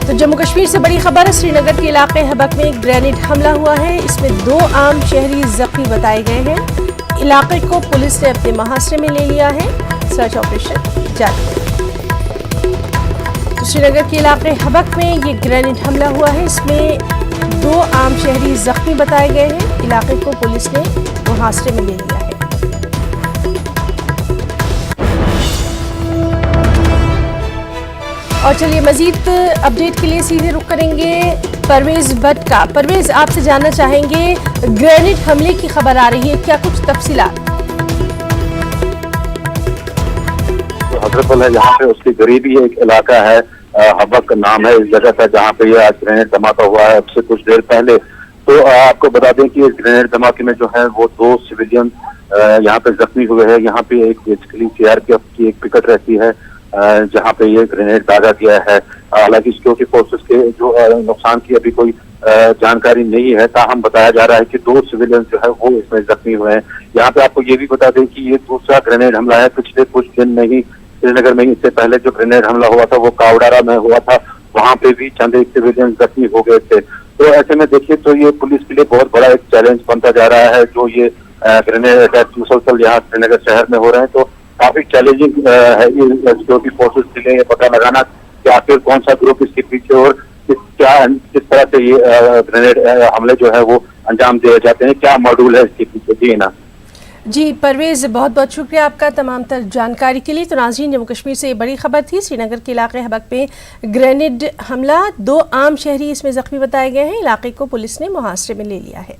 तो जम्मू कश्मीर से बड़ी खबर है। श्रीनगर के इलाके हबक में ग्रेनेड हमला हुआ है। इसमें 2 आम शहरी जख्मी बताए गए हैं। इलाके को पुलिस ने अपने मुहासरे में ले लिया है। सर्च ऑपरेशन जारी है। तो श्रीनगर के इलाके हबक में ये ग्रेनेड हमला हुआ है। इसमें 2 आम शहरी जख्मी बताए गए हैं। इलाके को पुलिस ने मुहासरे में ले लिया है। और चलिए मजीद अपडेट के लिए सीधे रुख करेंगे परवेज भट्ट का। परवेज, आपसे जानना चाहेंगे, ग्रेनेड हमले की खबर आ रही है, क्या कुछ तफसीलात? हजरतबल है, यहाँ पे उसकी करीबी एक इलाका है, हबक नाम है इस जगह का, जहाँ पे ये आज ग्रेनेड धमाका हुआ है अब से कुछ देर पहले। तो आपको बता दें कि इस ग्रेनेड धमाके में जो है वो 2 सिविलियन यहाँ पे जख्मी हुए हैं। यहाँ पे एक बेसिकली सीआरपीएफ की एक पिकेट रहती है जहाँ पे ये ग्रेनेड दागा गया है। हालांकि सिक्योरिटी फोर्सेस के जो नुकसान की अभी कोई जानकारी नहीं है, ताहम बताया जा रहा है कि 2 सिविलियन जो है वो इसमें जख्मी हुए हैं। यहाँ पे आपको ये भी बता दें कि ये दूसरा ग्रेनेड हमला है। पिछले कुछ दिन में ही श्रीनगर में, इससे पहले जो ग्रेनेड हमला हुआ था वो कावडारा में हुआ था, वहां पे भी चंद एक सिविलियन जख्मी हो गए थे। तो ऐसे में देखिए तो ये पुलिस के लिए बहुत बड़ा एक चैलेंज बनता जा रहा है। जो ये ग्रेनेड अटैक मुसलसल यहाँ श्रीनगर शहर में हो रहे हैं, तो काफी चैलेंजिंग है ये सिक्योरिटी फोर्सेस के लिए पता लगाना कि आखिर कौन सा ग्रुप इसके पीछे और किस तरह से ये ग्रेनेड हमले जो है वो अंजाम दिए जाते हैं, क्या मॉड्यूल है इसके पीछे। जी ना जी परवेज, बहुत बहुत शुक्रिया आपका तमाम तर जानकारी के लिए। तो नाज़रीन, जम्मू कश्मीर से ये बड़ी खबर थी। श्रीनगर के इलाके हबक पे ग्रेनेड हमला, 2 आम शहरी इसमें जख्मी बताए गए हैं। इलाके को पुलिस ने मुहासरे में ले लिया है।